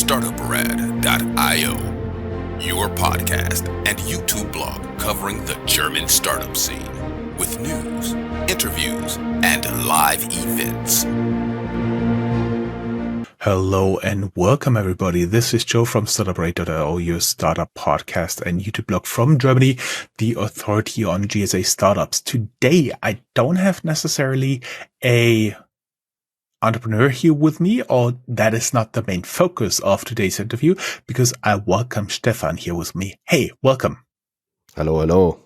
Startuprad.io, your podcast and YouTube blog covering the German startup scene with news, interviews, and live events. Hello and welcome everybody. This is Joe from Startuprad.io, your startup podcast and YouTube blog from Germany, the authority on GSA startups. Today, I don't have necessarily a entrepreneur here with me, or that is not the main focus of today's interview, because I welcome Stefan here with me. Hey, welcome. Hello.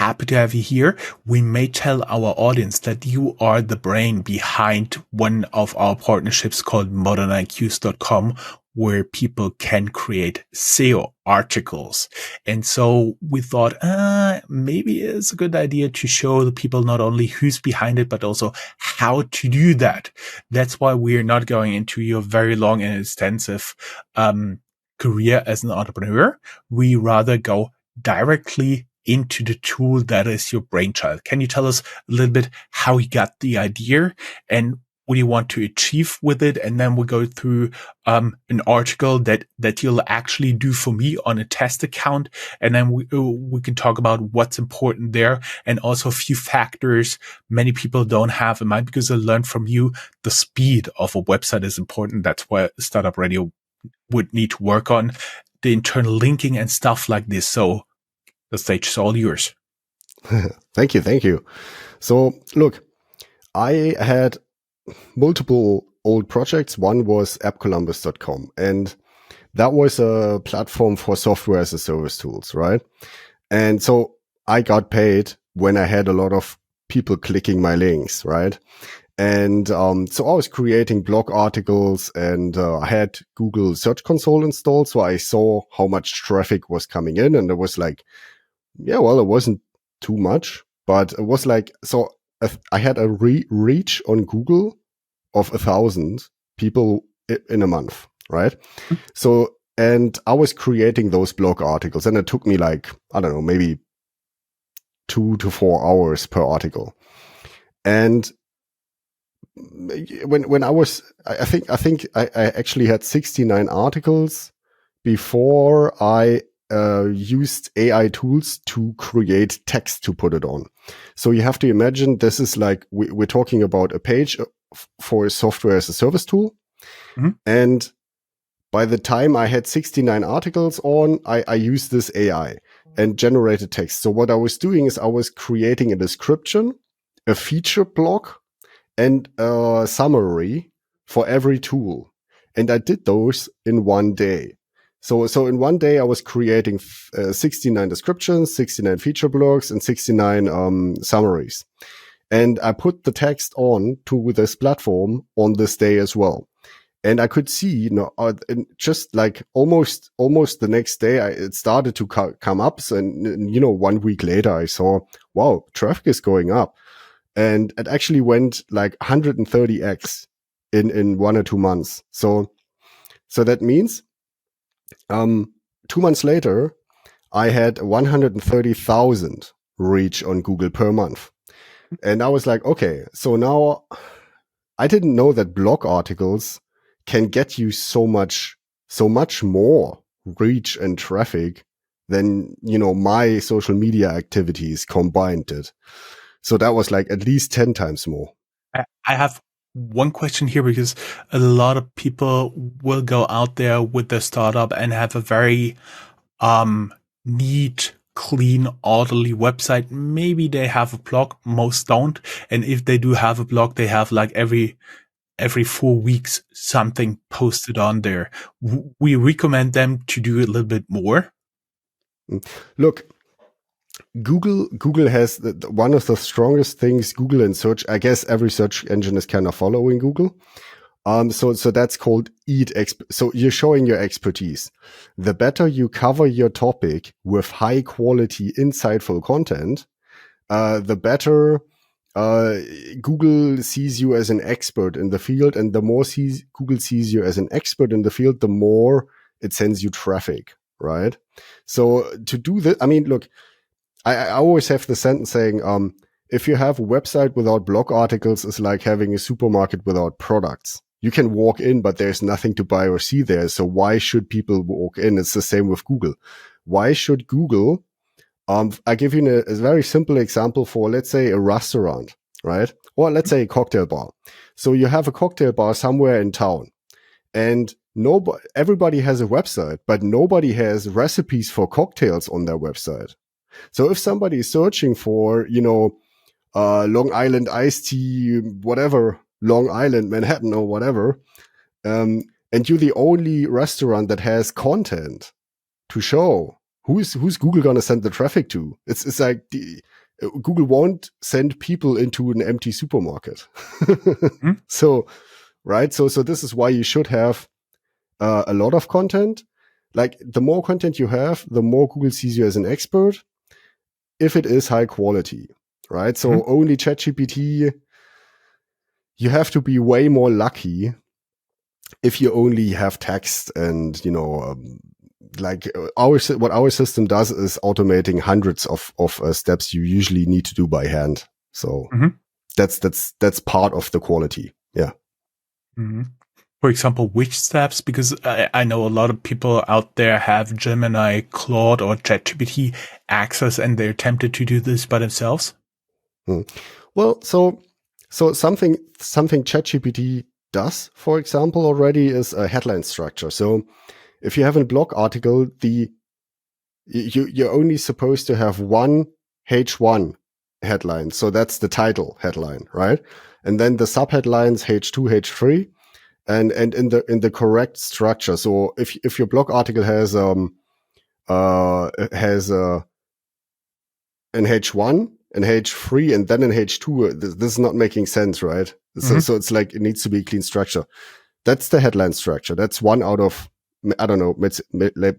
Happy to have you here. We may tell our audience that you are the brain behind one of our partnerships called ModernIQs.com, where people can create SEO articles. And so we thought, maybe it's a good idea to show the people not only who's behind it, but also how to do that. That's why we're not going into your very long and extensive career as an entrepreneur. We rather go directly into the tool that is your brainchild. Can you tell us a little bit how you got the idea and what you want to achieve with it? And then we'll go through an article that you'll actually do for me on a test account. And then we can talk about what's important there and also a few factors many people don't have in mind, because I learned from you the speed of a website is important. That's why Startup Radio would need to work on the internal linking and stuff like this. So the stage is all yours. Thank you. So look, I had multiple old projects. One was AppColumbus.com, and that was a platform for software as a service tools, right? And so I got paid when I had a lot of people clicking my links, right? And so I was creating blog articles, and I had Google Search Console installed, so I saw how much traffic was coming in, and it was like, yeah, well, it wasn't too much, but it was like, so I had a reach on Google of 1,000 people in a month, right? Mm-hmm. So, and I was creating those blog articles, and it took me like, I don't know, maybe 2 to 4 hours per article. And when I was, I think I actually had 69 articles before I used AI tools to create text to put it on. So you have to imagine this is like, we're talking about a page for a software as a service tool. Mm-hmm. And by the time I had 69 articles on, I used this AI and generated text. So what I was doing is I was creating a description, a feature block, and a summary for every tool. And I did those in one day. So in one day, I was creating 69 descriptions, 69 feature blocks, and 69 summaries. And I put the text on to this platform on this day as well. And I could see, just like almost the next day, it started to come up. And 1 week later, I saw, wow, traffic is going up. And it actually went like 130x in 1 or 2 months. So that means 2 months later, I had 130,000 reach on Google per month. And I was like, okay, so now I didn't know that blog articles can get you so much more reach and traffic than, my social media activities combined did. So that was like at least 10 times more. I have one question here, because a lot of people will go out there with their startup and have a very neat, clean, orderly website. Maybe they have a blog, most don't. And if they do have a blog, they have like every 4 weeks something posted on there. We recommend them to do a little bit more. Look, Google has one of the strongest things. Google and search, I guess every search engine is kind of following Google. So that's called so you're showing your expertise. The better you cover your topic with high quality, insightful content, the better Google sees you as an expert in the field. And the more Google sees you as an expert in the field, the more it sends you traffic, right? So to do this, I mean, look, I always have the sentence saying, if you have a website without blog articles, it's like having a supermarket without products. You can walk in, but there's nothing to buy or see there. So why should people walk in? It's the same with Google. Why should Google, I give you a very simple example for, let's say, a restaurant, right? Or let's say a cocktail bar. So you have a cocktail bar somewhere in town, and everybody has a website, but nobody has recipes for cocktails on their website. So if somebody is searching for, Long Island iced tea, whatever, Long Island, Manhattan, or whatever, and you're the only restaurant that has content to show, who's Google gonna send the traffic to? It's like Google won't send people into an empty supermarket. So, right. So this is why you should have a lot of content. Like, the more content you have, the more Google sees you as an expert, if it is high quality, right? So only ChatGPT, you have to be way more lucky if you only have text and, what our system does is automating hundreds of steps you usually need to do by hand. So that's part of the quality. Yeah. For example, which steps? Because I know a lot of people out there have Gemini, Claude, or ChatGPT access, and they're tempted to do this by themselves. Well, so something ChatGPT does, for example, already is a headline structure. So if you have a blog article, you're only supposed to have one H1 headline. So that's the title headline, right? And then the subheadlines H2, H3. And in the correct structure. So if your blog article has an H1, an H3, and then an H2, this is not making sense, right? So it's like, it needs to be a clean structure. That's the headline structure. That's one out of, I don't know,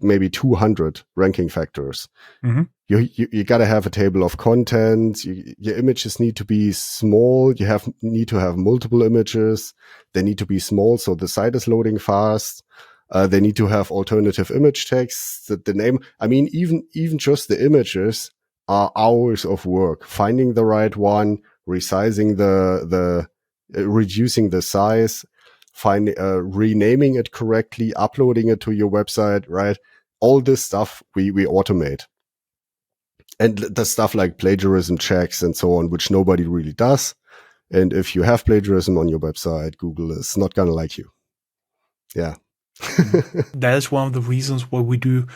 maybe 200 ranking factors. You got to have a table of content. Your images need to be small. You need to have multiple images. They need to be small, so the site is loading fast. They need to have alternative image text. The name. I mean, even just the images are hours of work. Finding the right one, resizing reducing the size, renaming it correctly, uploading it to your website. Right, all this stuff we automate. And the stuff like plagiarism checks and so on, which nobody really does. And if you have plagiarism on your website, Google is not going to like you. Yeah. That is one of the reasons why we do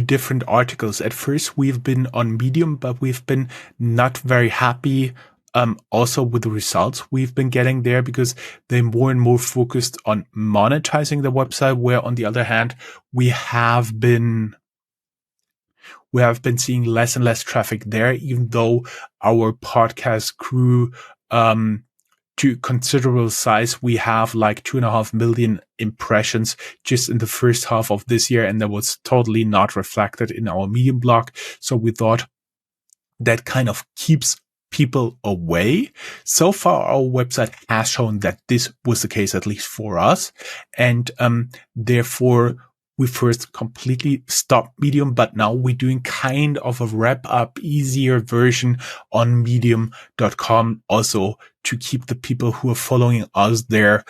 different articles. At first, we've been on Medium, but we've been not very happy also with the results we've been getting there, because they're more and more focused on monetizing the website, where on the other hand, we have been seeing less and less traffic there, even though our podcast grew to considerable size. We have like 2.5 million impressions just in the first half of this year, and that was totally not reflected in our Medium blog. So we thought that kind of keeps people away. So far, our website has shown that this was the case, at least for us. And therefore, we first completely stopped Medium, but now we're doing kind of a wrap-up, easier version on medium.com, also to keep the people who are following us there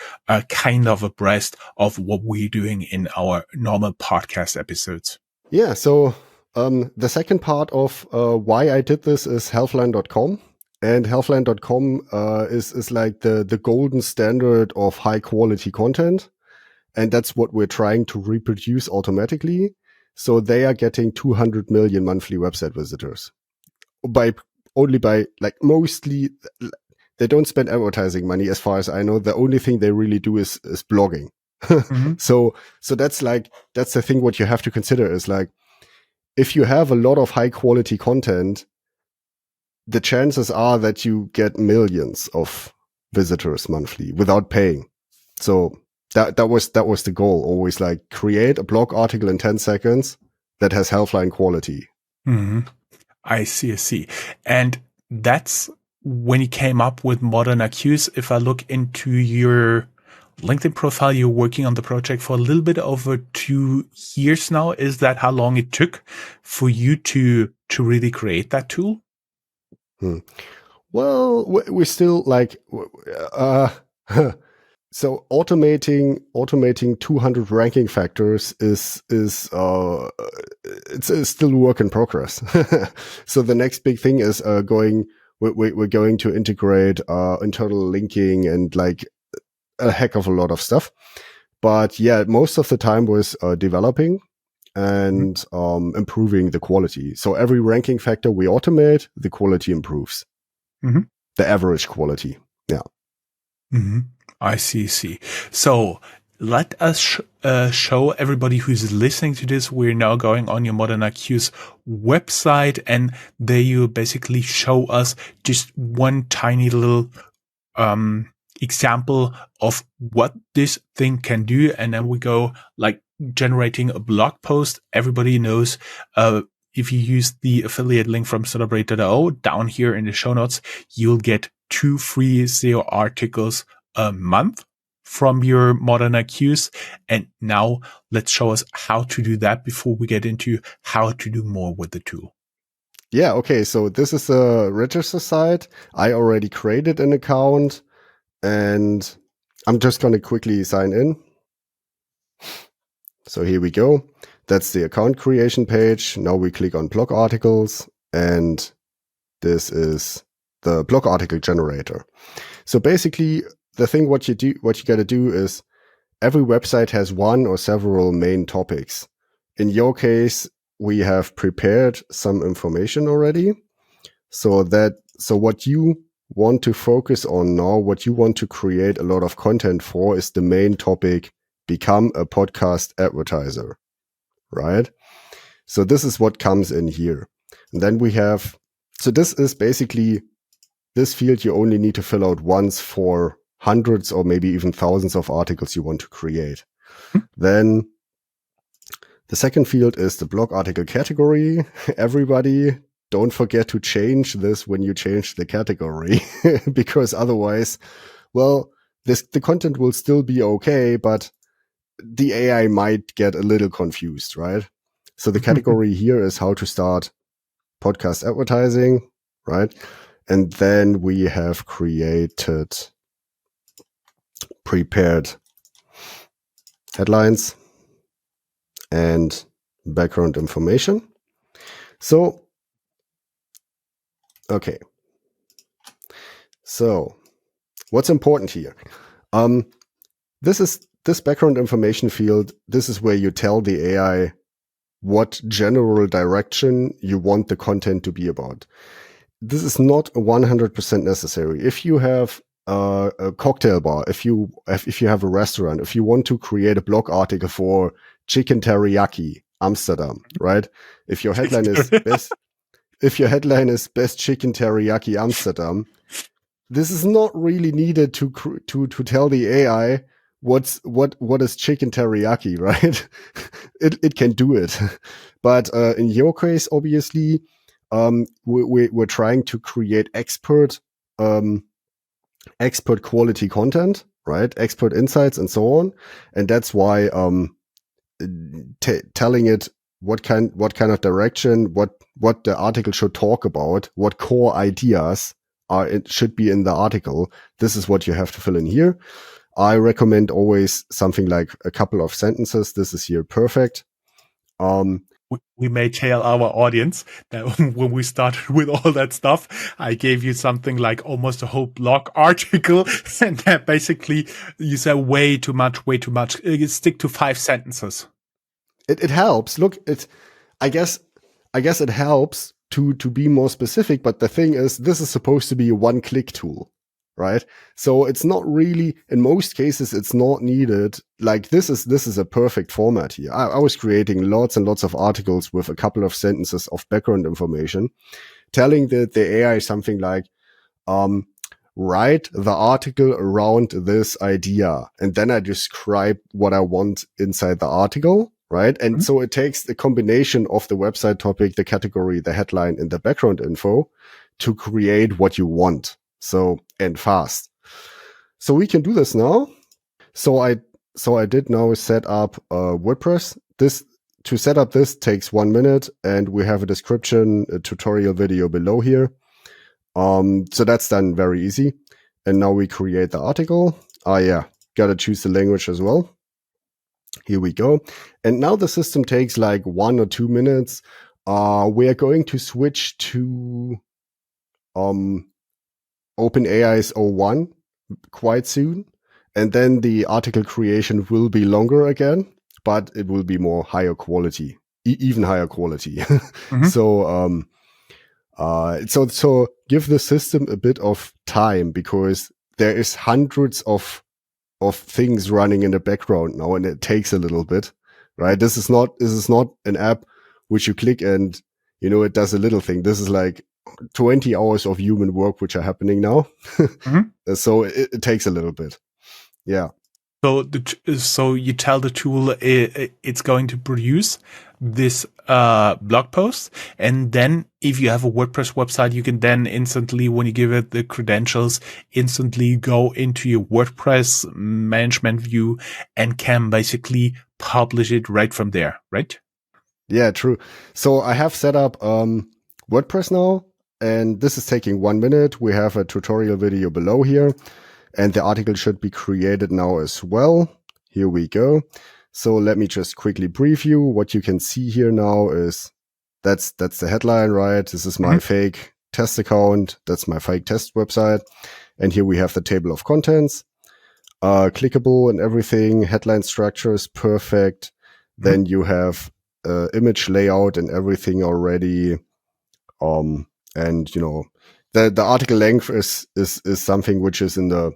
kind of abreast of what we're doing in our normal podcast episodes. Yeah, so the second part of why I did this is healthline.com. And healthline.com is like the golden standard of high-quality content. And that's what we're trying to reproduce automatically. So they are getting 200 million monthly website visitors mostly. They don't spend advertising money, as far as I know. The only thing they really do is blogging. So that's the thing. What you have to consider is, like, if you have a lot of high quality content, the chances are that you get millions of visitors monthly without paying. So that was the goal. Always, like, create a blog article in 10 seconds that has Healthline quality. I see. And that's when you came up with ModernIQs. If I look into your LinkedIn profile, you're working on the project for a little bit over 2 years now. Is that how long it took for you to really create that tool? Well, we're still like, So automating 200 ranking factors is it's still work in progress. So the next big thing is we're going to integrate internal linking and like a heck of a lot of stuff. But yeah, most of the time was developing and improving the quality. So every ranking factor we automate, the quality improves. Mm-hmm. The average quality. Yeah. Mm-hmm. I see. So let us show everybody who's listening to this. We're now going on your ModernIQs website, and there you basically show us just one tiny little example of what this thing can do. And then we go like generating a blog post. Everybody knows, if you use the affiliate link from Startuprad.io down here in the show notes, you'll get 2 free SEO articles a month from your ModernIQs. And now let's show us how to do that before we get into how to do more with the tool. Yeah. Okay. So this is a register site. I already created an account and I'm just going to quickly sign in. So here we go. That's the account creation page. Now we click on blog articles and this is the blog article generator. So basically the thing what you got to do is every website has one or several main topics. In your case, we have prepared some information already. So what you want to focus on now, what you want to create a lot of content for is the main topic, become a podcast advertiser, right? So this is what comes in here. And then so this is basically this field you only need to fill out once for hundreds or maybe even thousands of articles you want to create. Then the second field is the blog article category. Everybody, don't forget to change this when you change the category, because otherwise, well, the content will still be okay, but the AI might get a little confused, right? So the category here is how to start podcast advertising, right? And then we have prepared headlines and background information. So, okay. So what's important here? This background information field. This is where you tell the AI what general direction you want the content to be about. This is not 100% necessary. If you have a cocktail bar, if you have a restaurant, if you want to create a blog article for chicken teriyaki Amsterdam, right? If your headline is best chicken teriyaki Amsterdam, this is not really needed to tell the AI what is chicken teriyaki, right? It can do it, but in your case, obviously, we're trying to create expert quality content, right? Expert insights and so on, and that's why telling it what kind of direction, what the article should talk about, what core ideas should be in the article. This is what you have to fill in here. I recommend always something like a couple of sentences. This is here perfect. We may tell our audience that when we started with all that stuff, I gave you something like almost a whole blog article, and that basically you said way too much. Stick to 5 sentences. It helps. Look, I guess it helps to be more specific, but the thing is, this is supposed to be a one-click tool, right? So it's not really, in most cases, it's not needed. Like this is a perfect format here. I was creating lots and lots of articles with a couple of sentences of background information, telling the AI something like, write the article around this idea. And then I describe what I want inside the article. Right. And so it takes the combination of the website topic, the category, the headline, and the background info to create what you want. So, and fast. So we can do this now. So I did now set up WordPress. To set up this takes 1 minute, and we have a description, a tutorial video below here. So that's done very easy. And now we create the article. got to choose the language as well. Here we go. And now the system takes like 1 or 2 minutes. We are going to switch to OpenAI's O1 quite soon. And then the article creation will be longer again, but it will be more higher quality, even higher quality. Mm-hmm. So give the system a bit of time, because there is hundreds of things running in the background now, and it takes a little bit, right? This is not an app which you click and, it does a little thing. This is like 20 hours of human work which are happening now. Mm-hmm. So it takes a little bit. Yeah. So you tell the tool it's going to produce this blog post, and then if you have a WordPress website, you can then instantly, when you give it the credentials, instantly go into your WordPress management view and can basically publish it right from there, right? Yeah, true. So I have set up WordPress now, and this is taking 1 minute. We have a tutorial video below here. And the article should be created now as well. Here we go. So let me just quickly brief you. What you can see here now is that's the headline, right? This is my fake test account. That's my fake test website. And here we have the table of contents, clickable and everything. Headline structure is perfect. Then you have image layout and everything already. And the article length is something which is in the,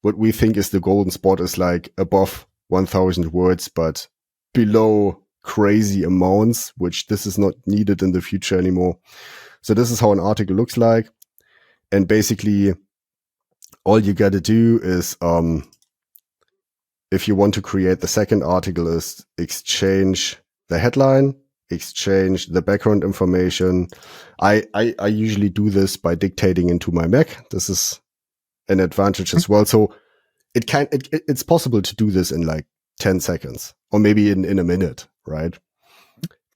what we think is the golden spot, is like above 1,000 words, but below crazy amounts, which this is not needed in the future anymore. So this is how an article looks like. And basically all you got to do is, if you want to create the second article, is exchange the headline, exchange the background information. I usually do this by dictating into my Mac. This is an advantage as well. So it's possible to do this in like 10 seconds or maybe in a minute, right?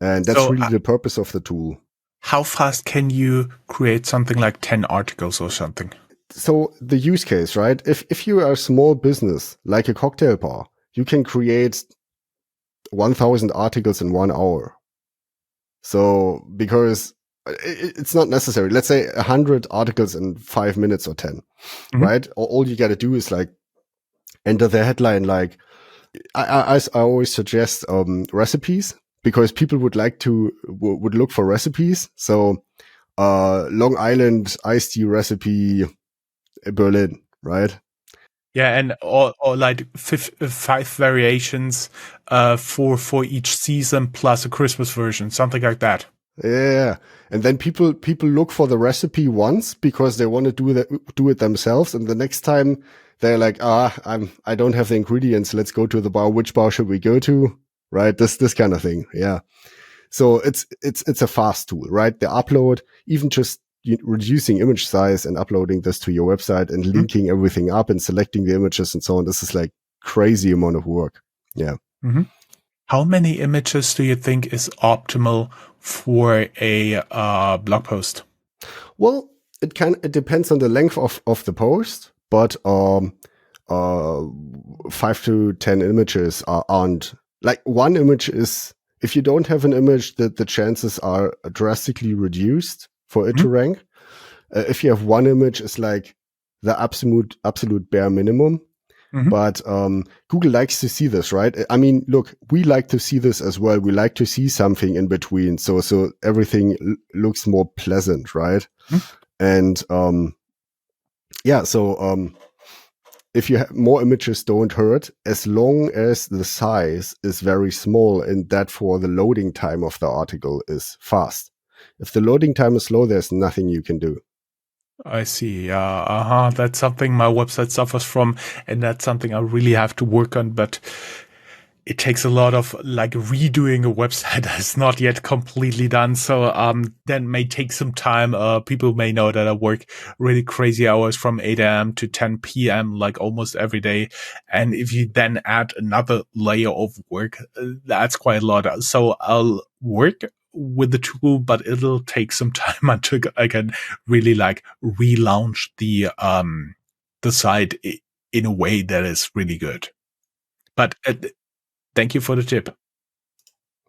And that's really the purpose of the tool. How fast can you create something like 10 articles or something? So the use case, right? If you are a small business like a cocktail bar, you can create 1,000 articles in 1 hour. So because it's not necessary. Let's say 100 articles in 5 minutes or 10, right? All you got to do is like enter the headline. Like I always suggest recipes, because people would look for recipes. So Long Island iced tea recipe, Berlin, right? Yeah, and or like 5 variations for each season plus a Christmas version, something like that. Yeah, and then people look for the recipe once because they want to do it themselves, and the next time they're like, I don't have the ingredients. Let's go to the bar. Which bar should we go to? Right, this kind of thing. Yeah, so it's a fast tool, right? The upload, even just reducing image size and uploading this to your website and linking everything up and selecting the images and so on. This is like crazy amount of work. Yeah. Mm-hmm. How many images do you think is optimal for a blog post? Well, it depends on the length of the post, but 5 to 10 images aren't, like, one image is, if you don't have an image, the chances are drastically reduced for it to rank. If you have one image, it's like the absolute bare minimum. But Google likes to see this, right? I mean, look, we like to see this as well. We like to see something in between, so everything looks more pleasant, right? And if you have more images, don't hurt, as long as the size is very small and that for the loading time of the article is fast. If the loading time is slow, there's nothing you can do. I see. That's something my website suffers from, and that's something I really have to work on, but it takes a lot of like redoing a website that's not yet completely done. So that may take some time. People may know that I work really crazy hours from 8 a.m. to 10 p.m. like almost every day. And if you then add another layer of work, that's quite a lot. So I'll work with the tool, but it'll take some time until I can really like relaunch the site in a way that is really good. But thank you for the tip.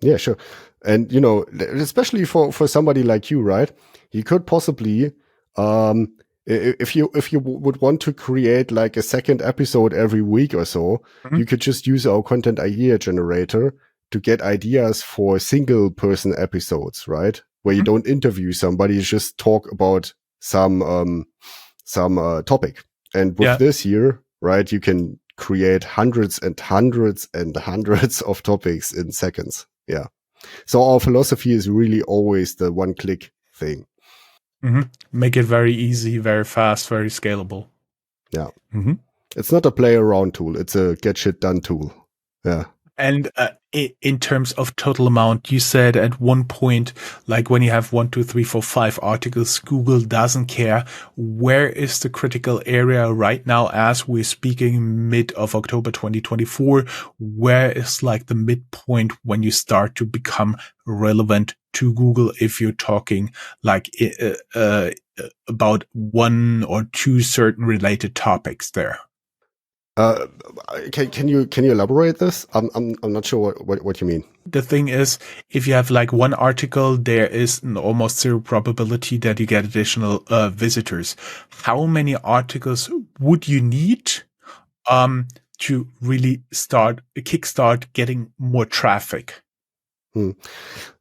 Yeah, sure. And, especially for somebody like you, right? You could possibly, if you would want to create like a second episode every week or so, you could just use our content idea generator to get ideas for single person episodes, right? Where you don't interview somebody, you just talk about some topic. And with this here, right, you can create hundreds and hundreds and hundreds of topics in seconds. Yeah. So our philosophy is really always the one-click thing. Make it very easy, very fast, very scalable. Yeah. It's not a play around tool. It's a get shit done tool. Yeah. And in terms of total amount, you said at one point, like when you have 1, 2, 3, 4, 5 articles, Google doesn't care. Where is the critical area right now as we're speaking mid of October 2024? Where is like the midpoint when you start to become relevant to Google if you're talking like about 1 or 2 certain related topics there? Can you elaborate this? I'm not sure what you mean. The thing is, if you have like one article, there is an almost zero probability that you get additional visitors. How many articles would you need to really kickstart getting more traffic?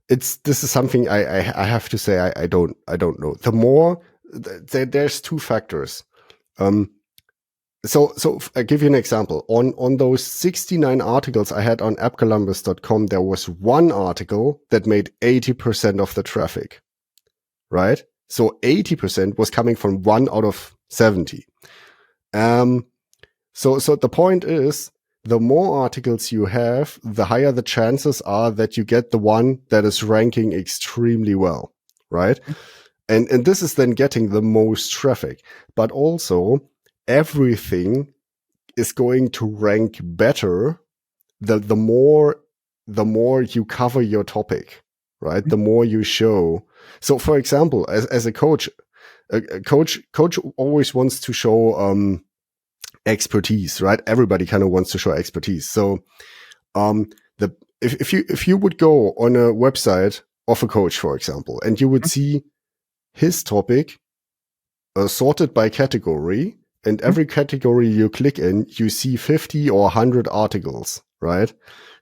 This is something I have to say I don't know. The more there's 2 factors. So I'll give you an example. On those 69 articles I had on AppColumbus.com, there was one article that made 80% of the traffic, right? So 80% was coming from 1 out of 70. So the point is, the more articles you have, the higher the chances are that you get the one that is ranking extremely well, right? And this is then getting the most traffic, but also everything is going to rank better the more you cover your topic, right? The more you show. So for example, as a coach always wants to show expertise, right? Everybody kind of wants to show expertise. So if you would go on a website of a coach, for example, and you would see his topic sorted by category, and every category you click in, you see 50 or 100 articles, right?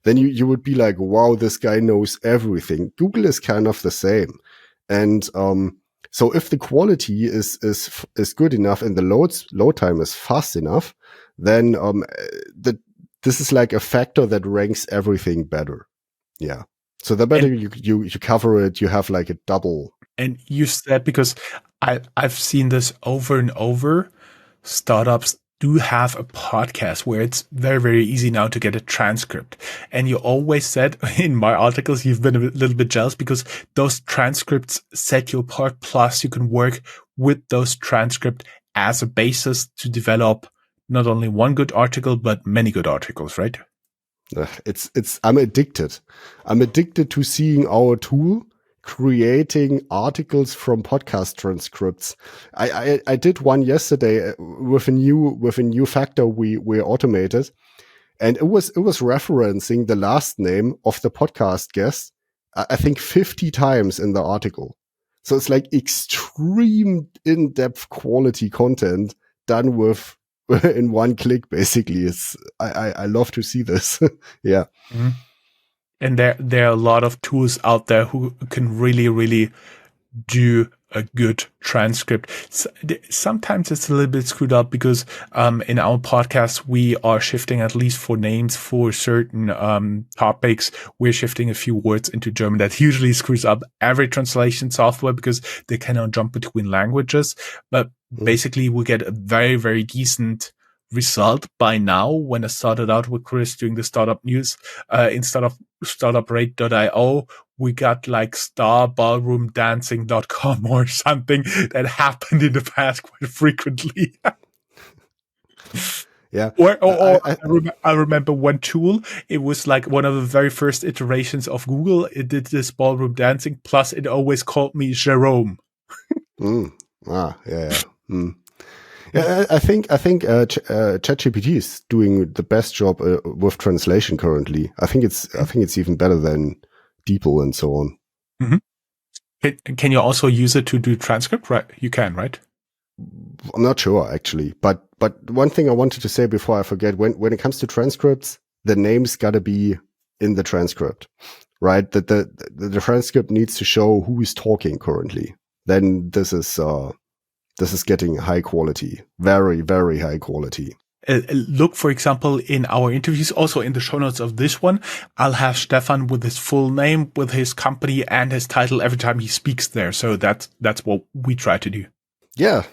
Then you would be like, wow, this guy knows everything. Google is kind of the same. And so if the quality is good enough and the load time is fast enough, then this is like a factor that ranks everything better. Yeah. So the better you cover it, you have like a double. And you said, because I've seen this over and over, startups do have a podcast where it's very, very easy now to get a transcript. And you always said in my articles, you've been a little bit jealous because those transcripts set you apart. Plus you can work with those transcripts as a basis to develop not only one good article, but many good articles, right? I'm addicted. I'm addicted to seeing our tool creating articles from podcast transcripts. I did one yesterday with a new factor we automated, and it was referencing the last name of the podcast guest, I think 50 times in the article. So it's like extreme in-depth quality content done with in one click. Basically, I love to see this. Yeah. Mm-hmm. And there are a lot of tools out there who can really, really do a good transcript. Sometimes it's a little bit screwed up because in our podcast, we are shifting, at least for names for certain topics, we're shifting a few words into German. That usually screws up every translation software because they cannot jump between languages. But basically, we get a very, very decent result by now. When I started out with Chris doing the startup news instead of Startuprad.io, we got like starballroomdancing.com or something that happened in the past quite frequently. Yeah. I remember one tool. It was like one of the very first iterations of Google. It did this ballroom dancing. Plus, it always called me Jerome. Yeah. Yeah, I think ChatGPT is doing the best job with translation currently. I think it's even better than DeepL and so on. Can you also use it to do transcript? Right, you can, right? I'm not sure actually, but one thing I wanted to say before I forget: when it comes to transcripts, the name's got to be in the transcript, right? That the transcript needs to show who is talking currently. Then this is getting high quality, very, very high quality. Look, for example, in our interviews, also in the show notes of this one, I'll have Stefan with his full name, with his company and his title every time he speaks there. So that's what we try to do. Yeah.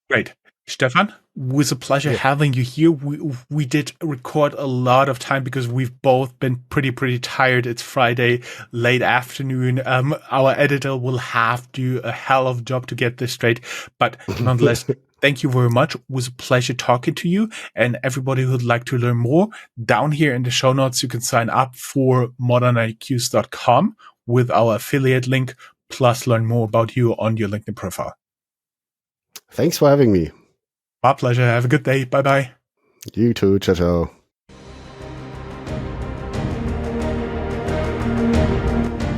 Great. Stefan, it was a pleasure having you here. We did record a lot of time because we've both been pretty tired. It's Friday, late afternoon. Our editor will have to do a hell of a job to get this straight. But nonetheless, thank you very much. It was a pleasure talking to you. And everybody who'd like to learn more, down here in the show notes, you can sign up for ModernIQs.com with our affiliate link, plus learn more about you on your LinkedIn profile. Thanks for having me. My pleasure. Have a good day. Bye-bye. You too. Ciao, ciao.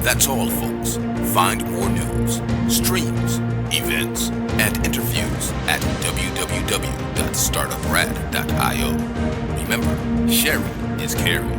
That's all, folks. Find more news, streams, events, and interviews at www.startuprad.io. Remember, sharing is caring.